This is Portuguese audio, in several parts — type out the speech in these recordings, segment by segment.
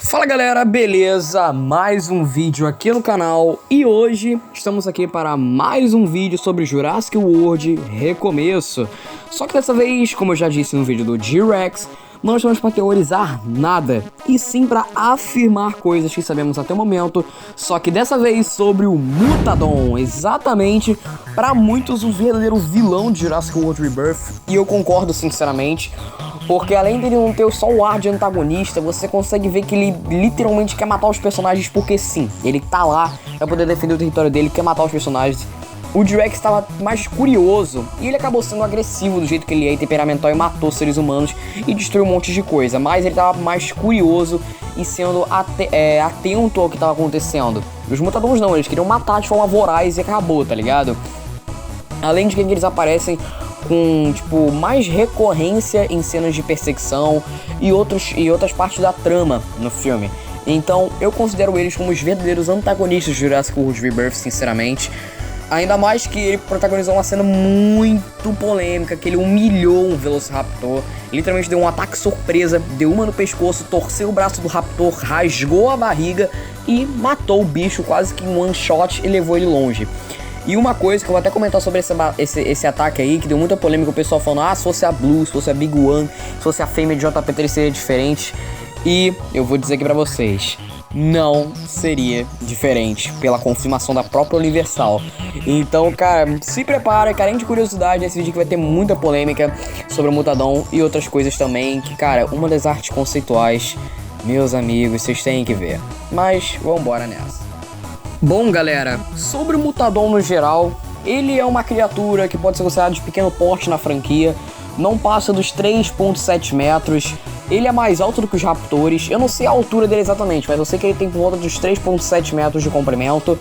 Fala galera, beleza? Mais um vídeo aqui no canal e hoje estamos aqui para mais um vídeo sobre Jurassic World Recomeço. Só que dessa vez, como eu já disse no vídeo do T-Rex, não estamos para teorizar nada, e sim para afirmar coisas que sabemos até o momento, só que dessa vez sobre o Mutadon, exatamente, para muitos o verdadeiro vilão de Jurassic World Rebirth, e eu concordo sinceramente, porque além dele não ter só o ar de antagonista, você consegue ver que ele literalmente quer matar os personagens porque sim, ele tá lá para poder defender o território dele, quer matar os personagens. O T-Rex estava mais curioso e ele acabou sendo agressivo do jeito que ele é, temperamental, e matou seres humanos e destruiu um monte de coisa. Mas ele estava mais curioso e sendo atento ao que estava acontecendo. Os Mutadons não, eles queriam matar de forma voraz e acabou, tá ligado? Além de que eles aparecem com, tipo, mais recorrência em cenas de perseguição e outras partes da trama no filme. Então eu considero eles como os verdadeiros antagonistas de Jurassic World Rebirth, sinceramente. Ainda mais que ele protagonizou uma cena muito polêmica, que ele humilhou um Velociraptor, literalmente deu um ataque surpresa, deu uma no pescoço, torceu o braço do Raptor, rasgou a barriga e matou o bicho quase que em one shot e levou ele longe. E uma coisa que eu vou até comentar sobre esse ataque aí, que deu muita polêmica, o pessoal falando, se fosse a Blue, se fosse a Big One, se fosse a fêmea de JP3 seria diferente. E eu vou dizer aqui pra vocês, não seria diferente, pela confirmação da própria Universal. Então, cara, se prepara, carente de curiosidade, nesse vídeo que vai ter muita polêmica sobre o Mutadon e outras coisas também, que, cara, uma das artes conceituais, meus amigos, vocês têm que ver. Mas, vambora nessa. Bom, galera, sobre o Mutadon no geral, ele é uma criatura que pode ser considerada de pequeno porte na franquia, não passa dos 3,7 metros, ele é mais alto do que os Raptores, eu não sei a altura dele exatamente, mas eu sei que ele tem por volta dos 3,7 metros de comprimento,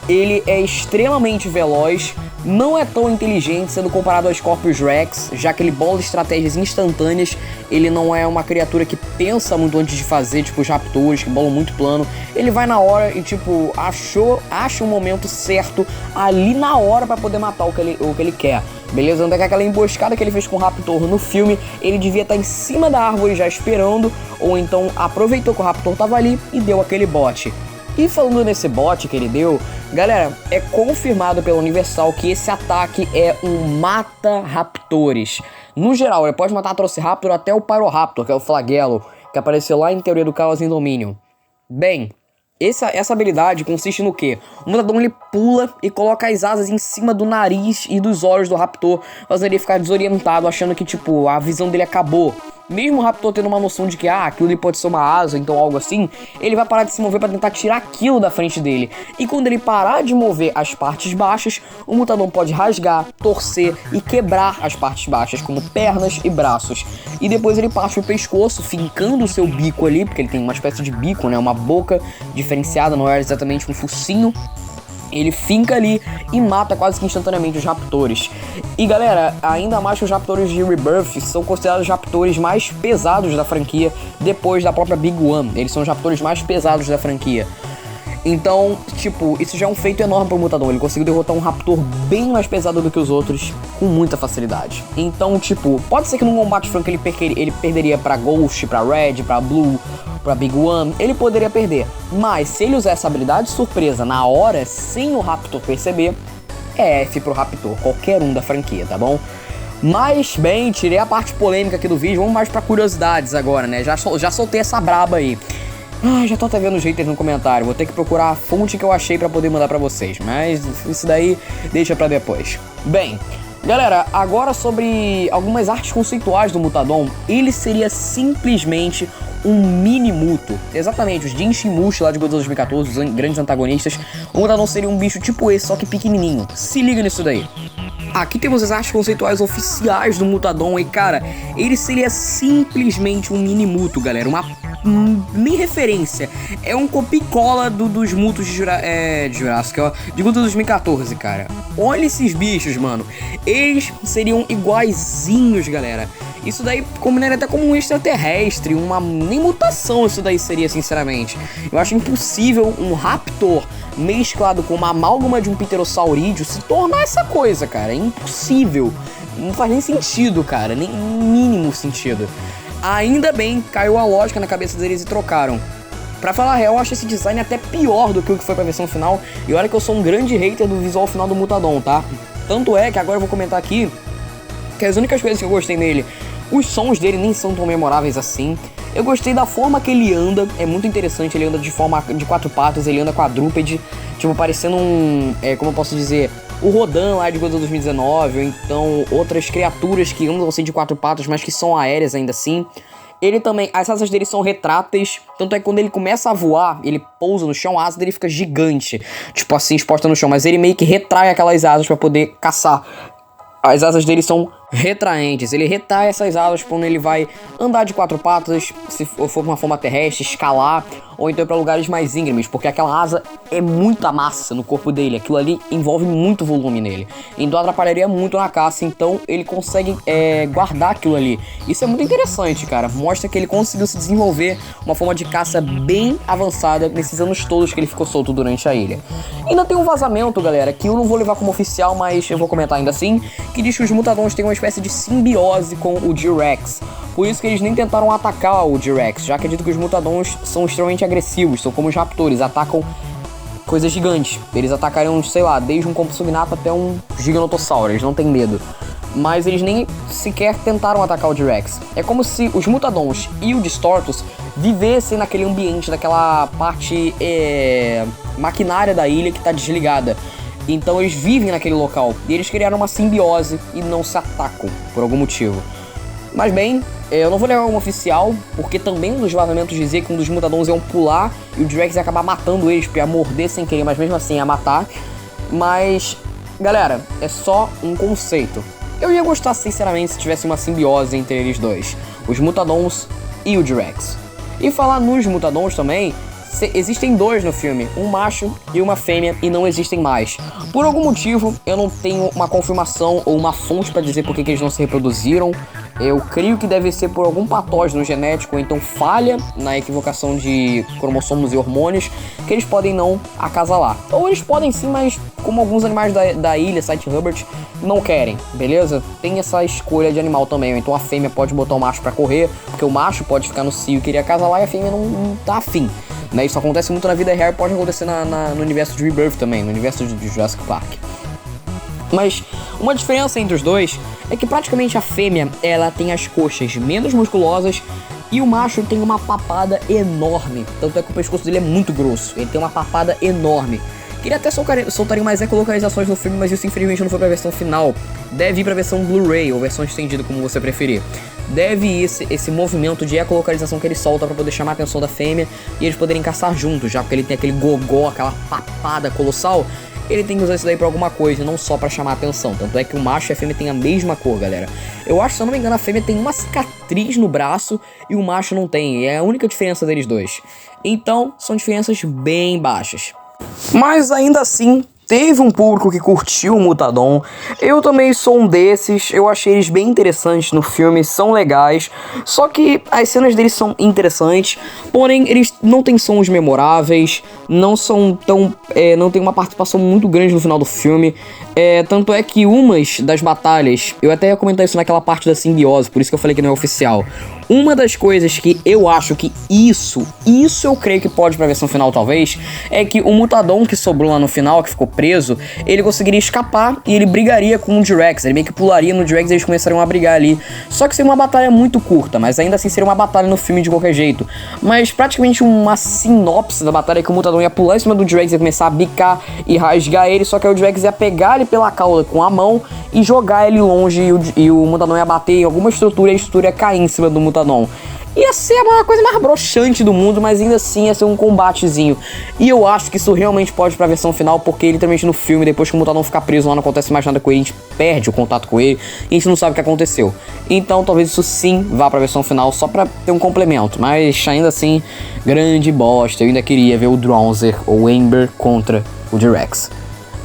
ele é extremamente veloz, não é tão inteligente sendo comparado ao Scorpius Rex, já que ele bola estratégias instantâneas, ele não é uma criatura que pensa muito antes de fazer, tipo os Raptors, que bolam muito plano, ele vai na hora e tipo, acha um momento certo ali na hora pra poder matar o que ele quer. Beleza? Não é que aquela emboscada que ele fez com o Raptor no filme, ele devia estar em cima da árvore já esperando, ou então aproveitou que o Raptor tava ali e deu aquele bote. E falando nesse bote que ele deu, galera, é confirmado pela Universal que esse ataque é um mata-raptores. No geral, ele pode matar Atrociraptor até o Pyroraptor, que é o flagelo, que apareceu lá em Teoria do Caos em Dominion. Bem, essa habilidade consiste no quê? O Mutadon ele pula e coloca as asas em cima do nariz e dos olhos do Raptor, fazendo ele ficar desorientado, achando que tipo, a visão dele acabou. Mesmo o Raptor tendo uma noção de que aquilo ali pode ser uma asa, então algo assim, ele vai parar de se mover para tentar tirar aquilo da frente dele. E quando ele parar de mover as partes baixas, o Mutadon pode rasgar, torcer e quebrar as partes baixas, como pernas e braços. E depois ele parte o pescoço, fincando o seu bico ali, porque ele tem uma espécie de bico, né, uma boca diferenciada, não é exatamente um focinho. Ele finca ali e mata quase que instantaneamente os Raptores. E galera, ainda mais que os Raptores de Rebirth são considerados os Raptores mais pesados da franquia depois da própria Big One. Eles são os Raptores mais pesados da franquia. Então, tipo, isso já é um feito enorme pro Mutadon. Ele conseguiu derrotar um Raptor bem mais pesado do que os outros com muita facilidade. Então, tipo, pode ser que num combate franco ele perderia pra Ghost, pra Red, pra Blue, pra Big One, ele poderia perder. Mas se ele usar essa habilidade surpresa na hora, sem o Raptor perceber, é F pro Raptor, qualquer um da franquia, tá bom? Mas, bem, tirei a parte polêmica aqui do vídeo, vamos mais pra curiosidades agora, né? Já soltei essa braba aí. Já tô até vendo os haters no comentário, vou ter que procurar a fonte que eu achei pra poder mandar pra vocês, mas isso daí deixa pra depois. Bem, galera, agora sobre algumas artes conceituais do Mutadon, ele seria simplesmente um mini-muto. Exatamente, os Dinshimushi lá de Godzilla 2014, os grandes antagonistas, o Mutadon seria um bicho tipo esse, só que pequenininho. Se liga nisso daí. Aqui temos as artes conceituais oficiais do Mutadon e, cara, ele seria simplesmente um mini-muto, galera, nem referência, é um copia-cola dos mutos de Jurassic, ó, de Godzilla 2014, cara. Olha esses bichos, mano, eles seriam iguaizinhos, galera. Isso daí combinaria até como um extraterrestre, nem mutação isso daí seria, sinceramente. Eu acho impossível um Raptor mesclado com uma amálgama de um pterossaurídeo se tornar essa coisa, cara. É impossível. Não faz nem sentido, cara, nem mínimo sentido. Ainda bem, caiu a lógica na cabeça deles e trocaram. Pra falar a real, eu acho esse design até pior do que o que foi pra versão final. E olha que eu sou um grande hater do visual final do Mutadon, tá? Tanto é que agora eu vou comentar aqui que as únicas coisas que eu gostei nele, os sons dele nem são tão memoráveis assim. Eu gostei da forma que ele anda, é muito interessante, ele anda de forma de 4 patas, ele anda quadrúpede, tipo parecendo um, como eu posso dizer, o Rodan lá de Godzilla 2019, ou então outras criaturas que andam assim de 4 patas, mas que são aéreas ainda assim. Ele também, as asas dele são retráteis, tanto é que quando ele começa a voar, ele pousa no chão, a asa dele fica gigante, tipo assim, exposta no chão, mas ele meio que retrai aquelas asas pra poder caçar. As asas dele são retraentes, ele retrai essas asas quando ele vai andar de 4 patas, se for uma forma terrestre, escalar, ou então para lugares mais íngremes, porque aquela asa é muita massa no corpo dele, aquilo ali envolve muito volume nele, então atrapalharia muito na caça, então ele consegue guardar aquilo ali. Isso é muito interessante, cara, mostra que ele conseguiu se desenvolver uma forma de caça bem avançada nesses anos todos que ele ficou solto durante a ilha. Ainda tem um vazamento, galera, que eu não vou levar como oficial, mas eu vou comentar ainda assim, que diz que os Mutadons têm uma espécie de simbiose com o T-Rex. Por isso que eles nem tentaram atacar o T-Rex, já acredito que os Mutadons são extremamente agressivos, são como os raptores, atacam coisas gigantes. Eles atacariam, sei lá, desde um Compsognathus até um Giganotossauro, eles não têm medo. Mas eles nem sequer tentaram atacar o T-Rex. É como se os Mutadons e o Distortus vivessem naquele ambiente, daquela parte maquinária da ilha que tá desligada. Então eles vivem naquele local, e eles criaram uma simbiose e não se atacam, por algum motivo. Mas bem, eu não vou levar como oficial, porque também um dos vazamentos dizia que um dos Mutadons iam pular e o T-Rex ia acabar matando eles, porque ia morder sem querer, mas mesmo assim ia matar. Mas, galera, é só um conceito. Eu ia gostar sinceramente se tivesse uma simbiose entre eles dois, os Mutadons e o T-Rex. E falar nos Mutadons também, existem dois no filme, um macho e uma fêmea, e não existem mais. Por algum motivo, eu não tenho uma confirmação ou uma fonte para dizer por que eles não se reproduziram. Eu creio que deve ser por algum patógeno genético, ou então falha na equivocação de cromossomos e hormônios, que eles podem não acasalar. Ou eles podem sim, mas como alguns animais da ilha, Site Hubbard, não querem, beleza? Tem essa escolha de animal também, então a fêmea pode botar o macho pra correr, porque o macho pode ficar no cio e querer acasalar e a fêmea não tá afim. Né? Isso acontece muito na vida real e pode acontecer no universo de Rebirth também, no universo de Jurassic Park. Mas uma diferença entre os dois é que praticamente a fêmea, ela tem as coxas menos musculosas e o macho tem uma papada enorme. Tanto é que o pescoço dele é muito grosso, ele tem uma papada enorme. Queria até soltaria mais ecolocalizações no filme, mas isso infelizmente não foi pra versão final. Deve ir pra versão Blu-ray ou versão estendida, como você preferir. Deve ir esse movimento de ecolocalização que ele solta pra poder chamar a atenção da fêmea e eles poderem caçar juntos, já porque ele tem aquele gogó, aquela papada colossal. Ele tem que usar isso daí pra alguma coisa, não só pra chamar a atenção. Tanto é que o macho e a fêmea têm a mesma cor, galera. Eu acho, se eu não me engano, a fêmea tem uma cicatriz no braço e o macho não tem. É a única diferença deles dois. Então, são diferenças bem baixas. Mas ainda assim, teve um público que curtiu o Mutadon. Eu também sou um desses. Eu achei eles bem interessantes no filme, são legais. Só que as cenas deles são interessantes, porém eles não têm sons memoráveis, não são tão, não tem uma participação muito grande no final do filme. Tanto é que umas das batalhas, eu até ia comentar isso naquela parte da simbiose, por isso que eu falei que não é oficial. Uma das coisas que eu acho que isso eu creio que pode pra versão final talvez, é que o Mutadon que sobrou lá no final, que ficou preso, ele conseguiria escapar e ele brigaria com o T-Rex, ele meio que pularia no T-Rex e eles começariam a brigar ali. Só que seria uma batalha muito curta, mas ainda assim seria uma batalha no filme de qualquer jeito. Mas praticamente uma sinopse da batalha é que o Mutadon ia pular em cima do T-Rex, ia começar a bicar e rasgar ele, só que aí o T-Rex ia pegar ele pela cauda com a mão e jogar ele longe e o Mutadon ia bater em alguma estrutura e a estrutura ia cair em cima do Mutadon. Ia ser a coisa mais broxante do mundo, mas ainda assim ia ser um combatezinho. E eu acho que isso realmente pode ir pra versão final, porque literalmente no filme, depois que o Mutadon ficar preso lá, não acontece mais nada com ele, a gente perde o contato com ele e a gente não sabe o que aconteceu. Então talvez isso sim vá pra versão final, só pra ter um complemento. Mas ainda assim, grande bosta. Eu ainda queria ver o Dronzer ou Ember contra o T-Rex.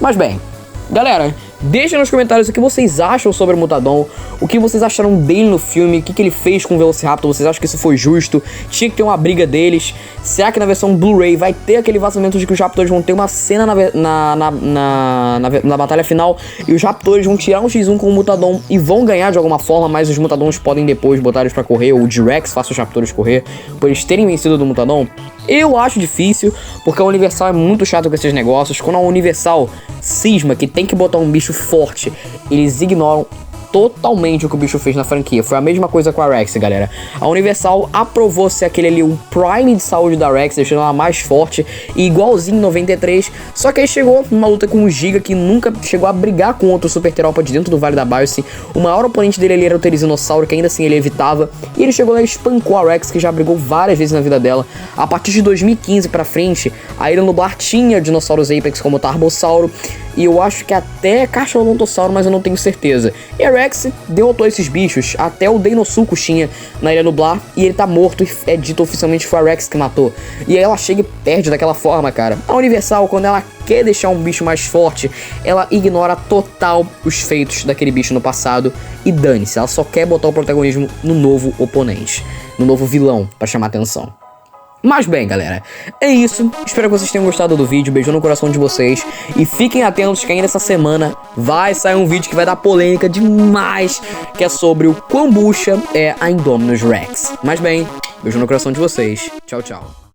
Mas bem, galera, Deixa nos comentários o que vocês acham sobre o Mutadon, o que vocês acharam dele no filme, o que ele fez com o Velociraptor, vocês acham que isso foi justo, tinha que ter uma briga deles, será que na versão Blu-ray vai ter aquele vazamento de que os Raptors vão ter uma cena na batalha final e os Raptors vão tirar um X1 com o Mutadon e vão ganhar de alguma forma, mas os Mutadons podem depois botar eles pra correr, ou o T-Rex faça os Raptors correr, por eles terem vencido do Mutadon? Eu acho difícil, porque a Universal é muito chato com esses negócios. Quando a Universal cisma que tem que botar um bicho forte, eles ignoram totalmente o que o bicho fez na franquia. Foi a mesma coisa com a Rex, galera. A Universal aprovou ser aquele ali, um prime de saúde da Rex, deixando ela mais forte e igualzinho em 93. Só que aí chegou uma luta com o Giga, que nunca chegou a brigar com outro Super Terópode dentro do Vale da Biosea. O maior oponente dele ali era o Terizinossauro, que ainda assim ele evitava. E ele chegou lá e espancou a Rex, que já brigou várias vezes na vida dela. A partir de 2015 pra frente, a Ilha Nublar tinha Dinossauros Apex como Tarbossauro. E eu acho que até Cachalodontosauro, mas eu não tenho certeza. E a Rex derrotou esses bichos, até o Deinosuchus tinha na Ilha Nublar, e ele tá morto e é dito oficialmente que foi a Rex que matou. E aí ela chega e perde daquela forma, cara. A Universal, quando ela quer deixar um bicho mais forte, ela ignora total os feitos daquele bicho no passado e dane-se, ela só quer botar o protagonismo no novo oponente, no novo vilão, pra chamar atenção. Mas bem, galera, é isso. Espero que vocês tenham gostado do vídeo. Beijo no coração de vocês. E fiquem atentos que ainda essa semana vai sair um vídeo que vai dar polêmica demais, que é sobre o quão bucha é a Indominus Rex. Mas bem, beijo no coração de vocês. Tchau, tchau.